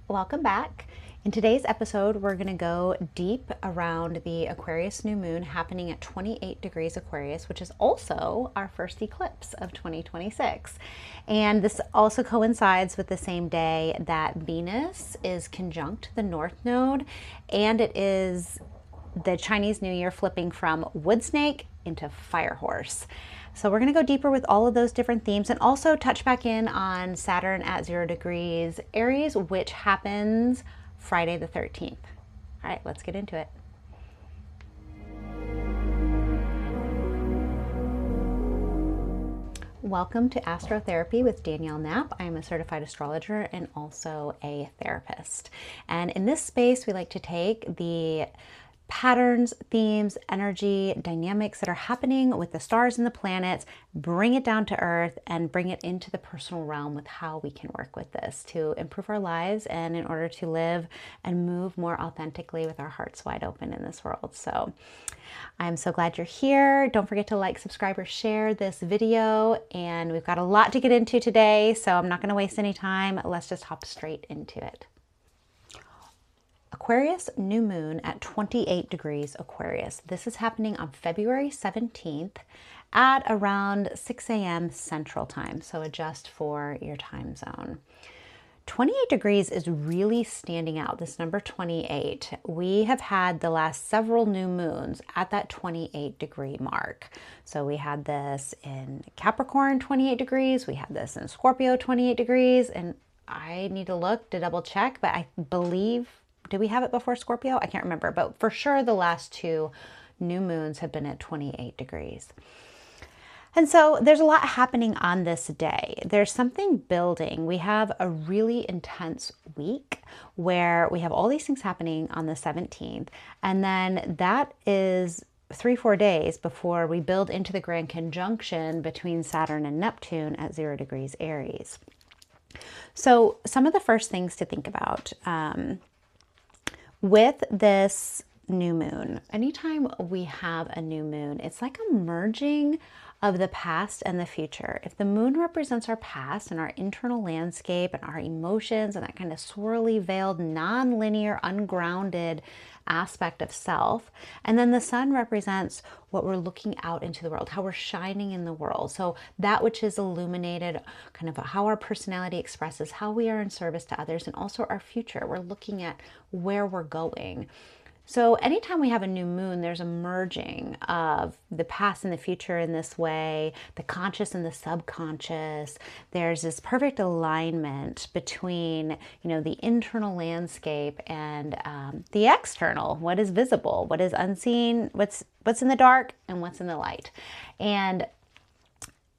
Welcome back. In today's episode, we're going to go deep around the Aquarius New Moon happening at 28 degrees Aquarius, which is also our first eclipse of 2026. And this also coincides with the same day that Venus is conjunct the North Node, and it is the Chinese New Year flipping from wood snake into fire horse. So we're going to go deeper with all of those different themes and also touch back in on Saturn at 0 degrees Aries, which happens Friday the 13th. All right, let's get into it. Welcome to Astrotherapy with Danielle Knapp. I am a certified astrologer and also a therapist. And in this space, we like to take the patterns, themes, energy, dynamics that are happening with the stars and the planets, bring it down to earth and bring it into the personal realm with how we can work with this to improve our lives and in order to live and move more authentically with our hearts wide open in this world. So I'm so glad you're here. Don't forget to like, subscribe, or share this video. And we've got a lot to get into today, so I'm not going to waste any time. Let's just hop straight into it. Aquarius New Moon at 28 degrees Aquarius. This is happening on February 17th at around 6 a.m. Central Time, so adjust for your time zone. 28 degrees is really standing out, this number 28. We have had the last several new moons at that 28 degree mark. So we had this in Capricorn 28 degrees, we had this in Scorpio 28 degrees, and I need to look to double check, but I believe, did we have it before Scorpio? I can't remember, but for sure the last two new moons have been at 28 degrees. And so there's a lot happening on this day. There's something building. We have a really intense week where we have all these things happening on the 17th. And then that is 3-4 days before we build into the grand conjunction between Saturn and Neptune at 0 degrees Aries. So some of the first things to think about with this new moon, anytime we have a new moon, it's like a merging of the past and the future. If the moon represents our past and our internal landscape and our emotions and that kind of swirly, veiled, non-linear, ungrounded aspect of self, and then the sun represents what we're looking out into the world, how we're shining in the world. So that which is illuminated, kind of how our personality expresses, how we are in service to others, and also our future. We're looking at where we're going. So anytime we have a new moon, there's a merging of the past and the future in this way, the conscious and the subconscious. There's this perfect alignment between, the internal landscape and the external, what is visible, what is unseen, what's in the dark and what's in the light. And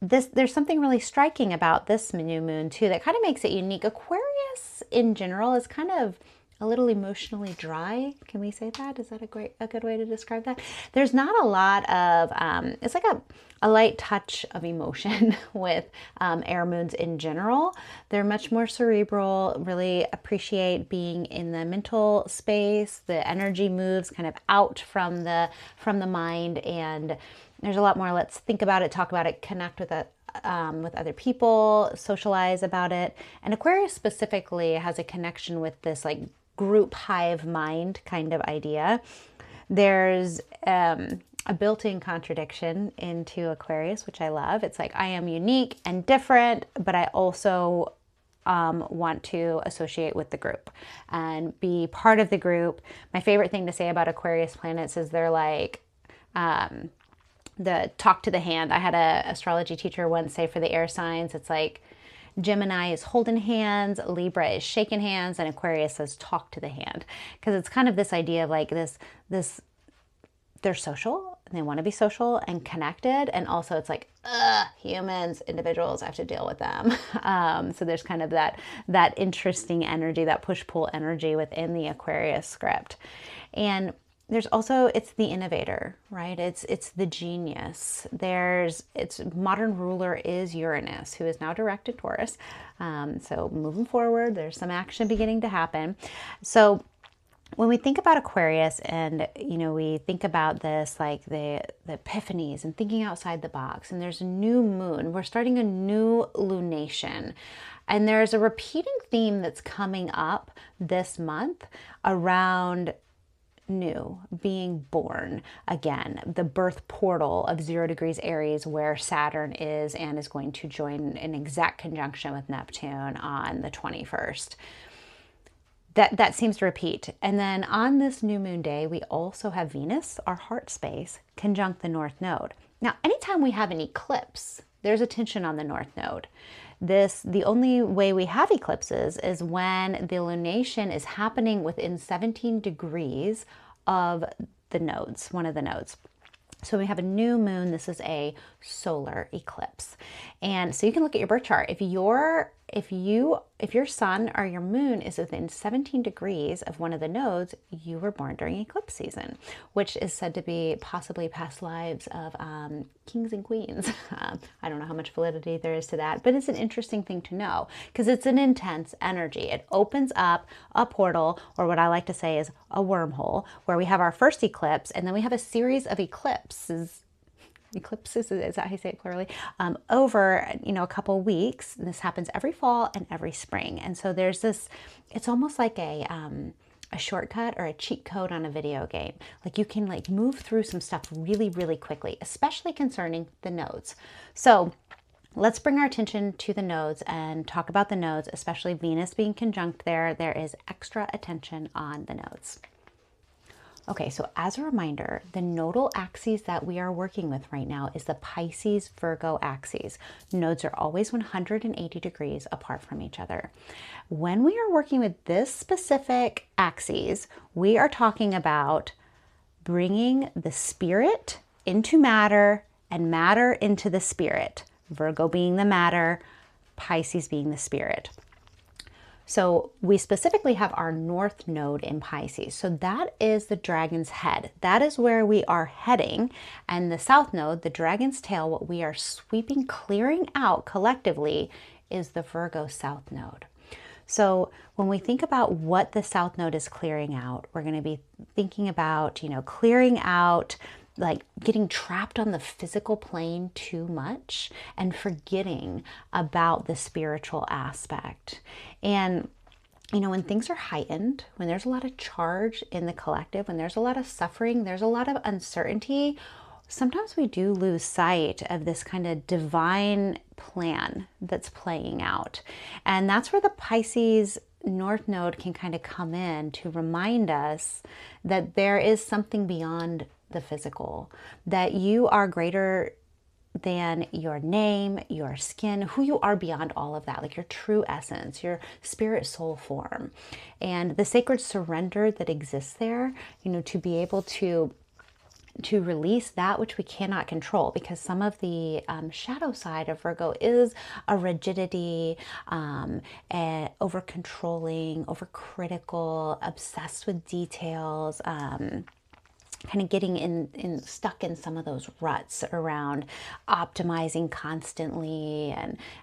there's something really striking about this new moon too that kind of makes it unique. Aquarius in general is kind of a little emotionally dry. Can we say that? Is that a good way to describe that? There's not a lot of, it's like a light touch of emotion with air moons in general. They're much more cerebral, really appreciate being in the mental space. The energy moves kind of out from the mind, and there's a lot more let's think about it, talk about it, connect with it. With other people, socialize about it. And Aquarius specifically has a connection with this like group hive mind kind of idea. There's a built-in contradiction into Aquarius, which I love. It's like, I am unique and different, but I also want to associate with the group and be part of the group. My favorite thing to say about Aquarius planets is they're like, the talk to the hand. I had a astrology teacher once say for the air signs, it's like Gemini is holding hands, Libra is shaking hands, and Aquarius says talk to the hand. Because it's kind of this idea of like this, they're social, and they want to be social and connected. And also it's like, humans, individuals, I have to deal with them. So there's kind of that interesting energy, that push-pull energy within the Aquarius script. And there's also, it's the innovator, right? It's the genius. Its modern ruler is Uranus, who is now direct in Taurus. So moving forward, there's some action beginning to happen. So when we think about Aquarius and, we think about this, like the epiphanies and thinking outside the box, and there's a new moon, we're starting a new lunation. And there's a repeating theme that's coming up this month around new, being born again, the birth portal of 0 degrees Aries, where Saturn is and is going to join in exact conjunction with Neptune on the 21st. That seems to repeat. And then on this new moon day, we also have Venus, our heart space, conjunct the North Node. Now, anytime we have an eclipse, there's a tension on the North Node. The only way we have eclipses is when the lunation is happening within 17 degrees of the nodes, one of the nodes. So we have a new moon. This is a solar eclipse. And so you can look at your birth chart. If your sun or your moon is within 17 degrees of one of the nodes, you were born during eclipse season, which is said to be possibly past lives of kings and queens. I don't know how much validity there is to that, but it's an interesting thing to know because it's an intense energy. It opens up a portal, or what I like to say is a wormhole, where we have our first eclipse and then we have a series of eclipses, is that how you say it clearly, over a couple weeks. This happens every fall and every spring. And so there's this, it's almost like a shortcut or a cheat code on a video game. Like you can move through some stuff really, really quickly, especially concerning the nodes. So let's bring our attention to the nodes and talk about the nodes, especially Venus being conjunct there. There is extra attention on the nodes. Okay, so as a reminder, the nodal axes that we are working with right now is the Pisces Virgo axes. Nodes are always 180 degrees apart from each other. When we are working with this specific axes, we are talking about bringing the spirit into matter and matter into the spirit. Virgo being the matter, Pisces being the spirit. So we specifically have our North Node in Pisces. So that is the dragon's head. That is where we are heading. And the South Node, the dragon's tail, what we are sweeping, clearing out collectively is the Virgo South Node. So when we think about what the South Node is clearing out, we're going to be thinking about, clearing out, like getting trapped on the physical plane too much and forgetting about the spiritual aspect. And, when things are heightened, when there's a lot of charge in the collective, when there's a lot of suffering, there's a lot of uncertainty, sometimes we do lose sight of this kind of divine plan that's playing out. And that's where the Pisces North Node can kind of come in to remind us that there is something beyond the physical, that you are greater than your name, your skin, who you are beyond all of that, like your true essence, your spirit soul form, and the sacred surrender that exists there, to be able to release that which we cannot control, because some of the shadow side of Virgo is a rigidity, over controlling, over critical, obsessed with details, kind of getting stuck in some of those ruts around optimizing constantly,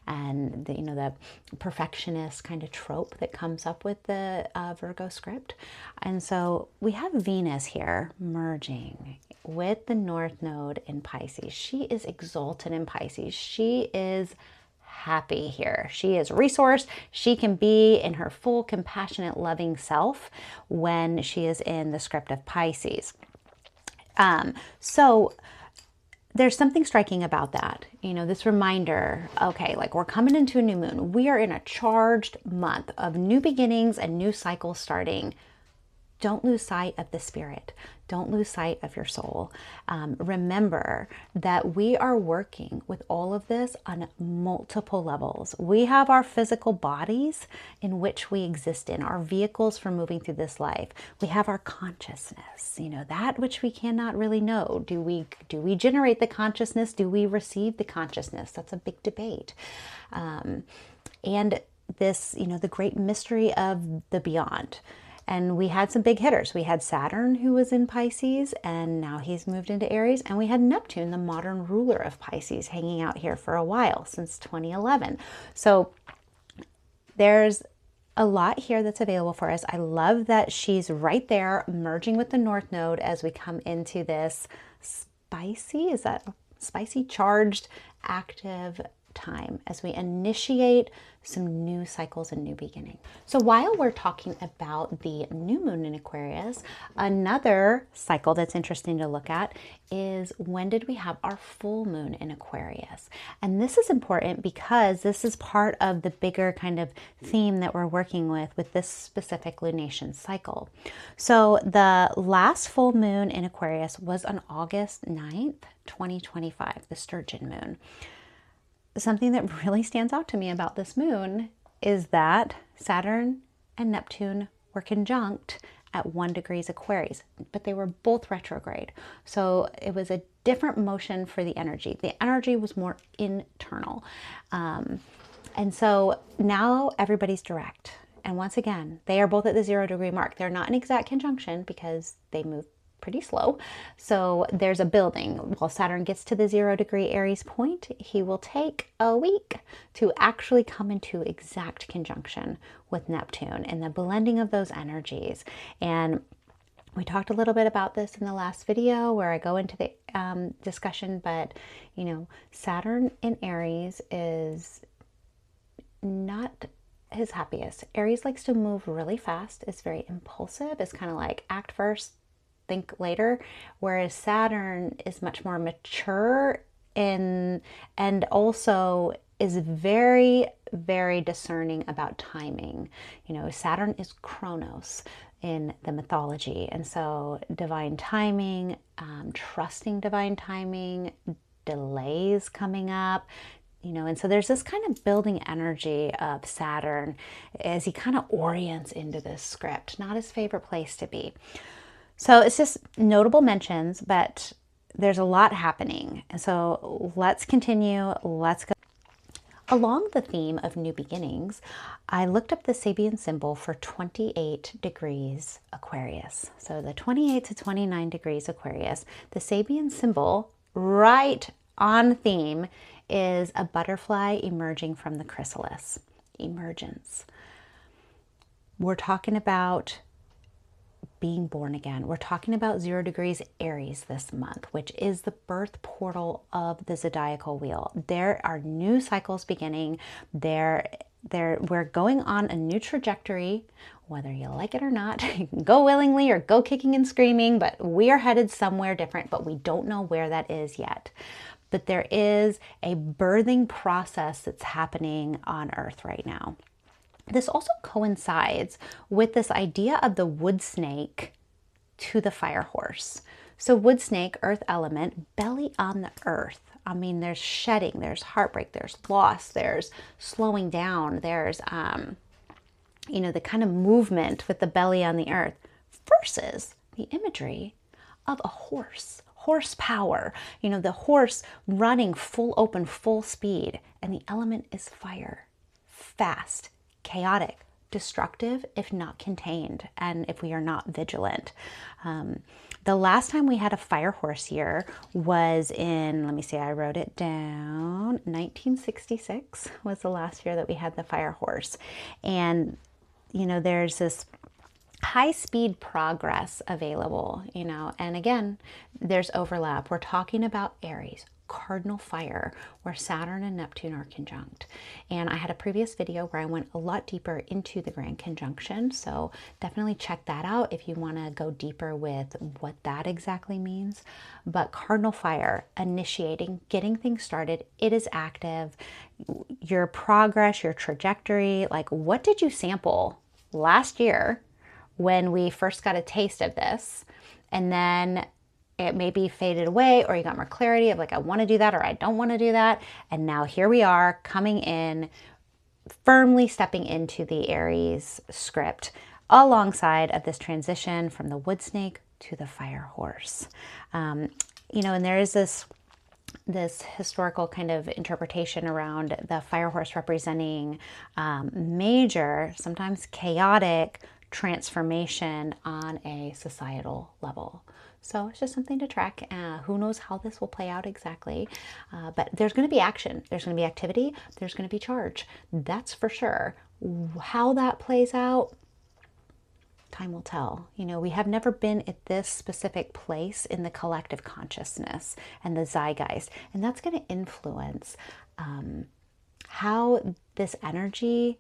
and the perfectionist kind of trope that comes up with the Virgo script. And so we have Venus here merging with the North Node in Pisces. She is exalted in Pisces. She is happy here. She is resourced. She can be in her full, compassionate, loving self when she is in the script of Pisces. So there's something striking about that, this reminder, okay, like we're coming into a new moon. We are in a charged month of new beginnings and new cycles starting. Don't lose sight of the spirit. Don't lose sight of your soul. Remember that we are working with all of this on multiple levels. We have our physical bodies in which we exist in, our vehicles for moving through this life. We have our consciousness, that which we cannot really know. Do we generate the consciousness? Do we receive the consciousness? That's a big debate. And this, the great mystery of the beyond. And we had some big hitters. We had Saturn, who was in Pisces, and now he's moved into Aries. And we had Neptune, the modern ruler of Pisces, hanging out here for a while, since 2011. So there's a lot here that's available for us. I love that she's right there, merging with the North Node as we come into this spicy, charged, active time as we initiate some new cycles and new beginning. So while we're talking about the new moon in Aquarius, another cycle that's interesting to look at is when did we have our full moon in Aquarius? And this is important because this is part of the bigger kind of theme that we're working with this specific lunation cycle. So the last full moon in Aquarius was on August 9th, 2025, the Sturgeon moon. Something that really stands out to me about this moon is that Saturn and Neptune were conjunct at 1 degree Aquarius, but they were both retrograde. So it was a different motion for the energy. The energy was more internal. And so now everybody's direct. And once again, they are both at the 0 degree mark. They're not an exact conjunction because they move pretty slow. So there's a building. While Saturn gets to the 0 degree Aries point, he will take a week to actually come into exact conjunction with Neptune and the blending of those energies. And we talked a little bit about this in the last video where I go into the discussion, but you know, Saturn in Aries is not his happiest. Aries likes to move really fast. It's very impulsive. It's kind of like act first, think later, whereas Saturn is much more mature and also is very, very discerning about timing. You know, Saturn is Chronos in the mythology, and so divine timing, trusting divine timing, delays coming up, you know, and so there's this kind of building energy of Saturn as he kind of orients into this script, not his favorite place to be. So it's just notable mentions, but there's a lot happening. And so let's continue. Let's go. Along the theme of new beginnings, I looked up the Sabian symbol for 28 degrees Aquarius. So the 28 to 29 degrees Aquarius, the Sabian symbol right on theme is a butterfly emerging from the chrysalis. Emergence. We're talking about being born again. We're talking about 0 degrees Aries this month, which is the birth portal of the zodiacal wheel. There are new cycles beginning. We're going on a new trajectory, whether you like it or not. You can go willingly or go kicking and screaming, but we are headed somewhere different, but we don't know where that is yet. But there is a birthing process that's happening on Earth right now. This also coincides with this idea of the wood snake to the fire horse. So wood snake, earth element, belly on the earth. I mean, there's shedding, there's heartbreak, there's loss, there's slowing down, there's, you know, the kind of movement with the belly on the earth versus the imagery of a horse. Horsepower, you know, the horse running full open, full speed, and the element is fire, fast, chaotic, destructive if not contained, and if we are not vigilant. The last time we had a fire horse year was in, let me see, I wrote it down, 1966 was the last year that we had the fire horse. And, you know, there's this high-speed progress available, you know, and again, there's overlap. We're talking about Aries, cardinal fire, where Saturn and Neptune are conjunct. And I had a previous video where I went a lot deeper into the grand conjunction, so definitely check that out if you want to go deeper with what that exactly means. But cardinal fire, initiating, getting things started, it is active. Your progress, your trajectory, like what did you sample last year when we first got a taste of this, and then it maybe faded away, or you got more clarity of like, I want to do that, or I don't want to do that. And now here we are coming in, firmly stepping into the Aries script alongside of this transition from the wood snake to the fire horse. You know, and there is this historical kind of interpretation around the fire horse representing major, sometimes chaotic transformation on a societal level. So it's just something to track. Who knows how this will play out exactly, but there's going to be action, there's going to be activity, there's going to be charge. That's for sure. How that plays out, time will tell. You know, we have never been at this specific place in the collective consciousness and the zeitgeist, and that's going to influence how this energy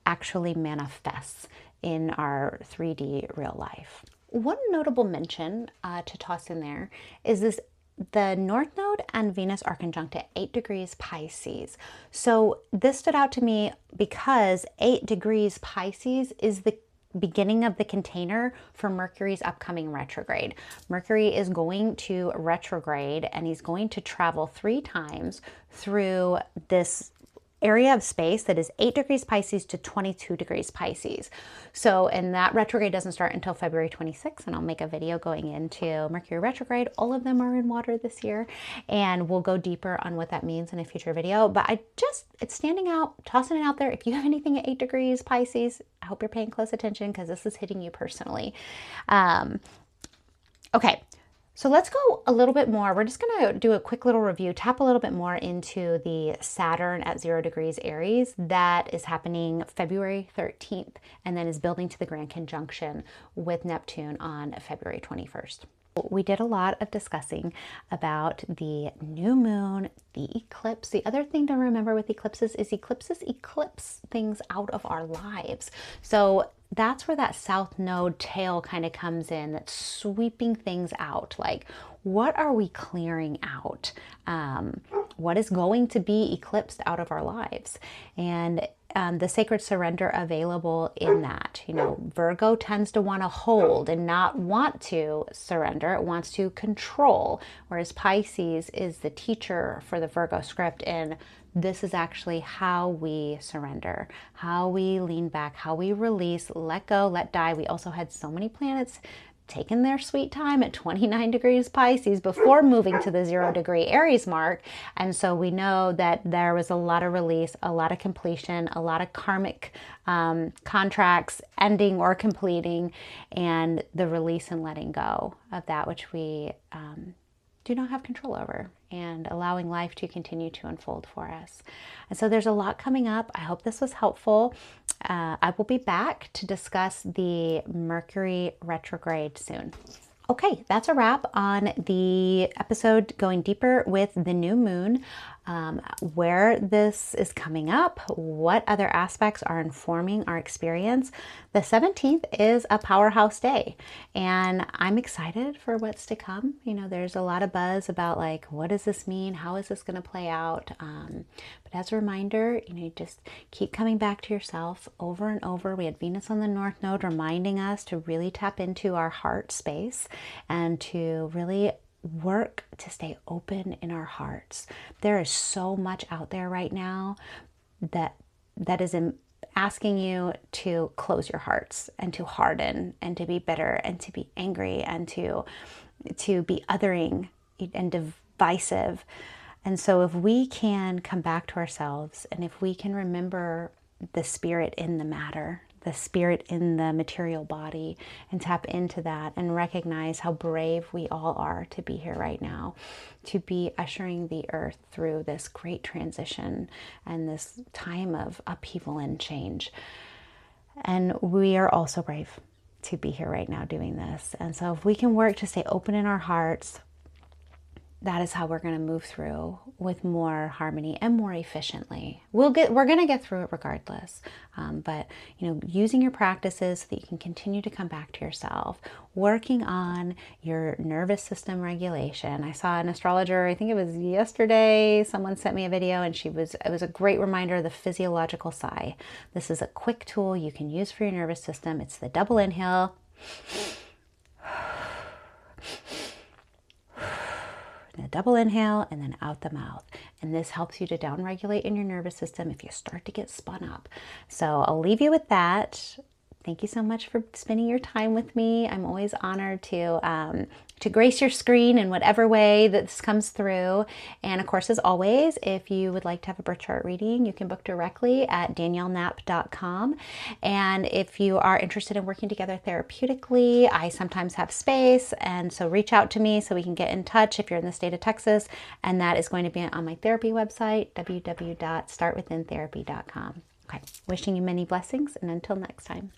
actually manifests in our 3D real life. One notable mention to toss in there is this: the North Node and Venus are conjunct at 8 degrees Pisces. So this stood out to me because 8 degrees Pisces is the beginning of the container for Mercury's upcoming retrograde. Mercury is going to retrograde, and he's going to travel 3 times through this area of space that is 8 degrees Pisces to 22 degrees Pisces. So, and that retrograde doesn't start until February 26th, and I'll make a video going into Mercury retrograde. All of them are in water this year, and we'll go deeper on what that means in a future video. But it's standing out, tossing it out there. If you have anything at 8 degrees Pisces, I hope you're paying close attention because this is hitting you personally. Okay. So let's go a little bit more. We're just going to do a quick little review, tap a little bit more into the Saturn at 0 degrees Aries that is happening February 13th and then is building to the grand conjunction with Neptune on February 21st. We did a lot of discussing about the new moon, the eclipse. The other thing to remember with eclipses is eclipses eclipse things out of our lives. So that's where that south node tail kind of comes in, that's sweeping things out. Like, what are we clearing out? What is going to be eclipsed out of our lives? And the sacred surrender available in that. You know, Virgo tends to want to hold and not want to surrender. It wants to control, whereas Pisces is the teacher for the Virgo script, and this is actually how we surrender, how we lean back, how we release, let go, let die. We also had so many planets taking their sweet time at 29 degrees Pisces before moving to the 0 degree Aries mark. And so we know that there was a lot of release, a lot of completion, a lot of karmic contracts ending or completing, and the release and letting go of that which we do not have control over, and allowing life to continue to unfold for us. And so there's a lot coming up. I hope this was helpful. I will be back to discuss the Mercury retrograde soon. Okay, that's a wrap on the episode going deeper with the new moon, where this is coming up, what other aspects are informing our experience. The 17th is a powerhouse day, and I'm excited for what's to come. You know, there's a lot of buzz about like, what does this mean? How is this going to play out? But as a reminder, you know, just keep coming back to yourself over and over. We had Venus on the North Node reminding us to really tap into our heart space and to really work to stay open in our hearts. There is so much out there right now that is asking you to close your hearts and to harden and to be bitter and to be angry and to be othering and divisive. And so if we can come back to ourselves, and if we can remember the spirit in the matter, the spirit in the material body, and tap into that and recognize how brave we all are to be here right now, to be ushering the earth through this great transition and this time of upheaval and change. And we are also brave to be here right now doing this. And so if we can work to stay open in our hearts, that is how we're going to move through with more harmony and more efficiently. We're going to get through it regardless. But, you know, using your practices so that you can continue to come back to yourself, working on your nervous system regulation. I saw an astrologer, I think it was yesterday, someone sent me a video, and it was a great reminder of the physiological sigh. This is a quick tool you can use for your nervous system. It's the double inhale. A double inhale and then out the mouth. And this helps you to downregulate in your nervous system if you start to get spun up. So I'll leave you with that. Thank you so much for spending your time with me. I'm always honored to grace your screen in whatever way that this comes through. And of course, as always, if you would like to have a birth chart reading, you can book directly at danielleknapp.com. And if you are interested in working together therapeutically, I sometimes have space. And so reach out to me so we can get in touch if you're in the state of Texas. And that is going to be on my therapy website, www.startwithintherapy.com. Okay, wishing you many blessings, and until next time.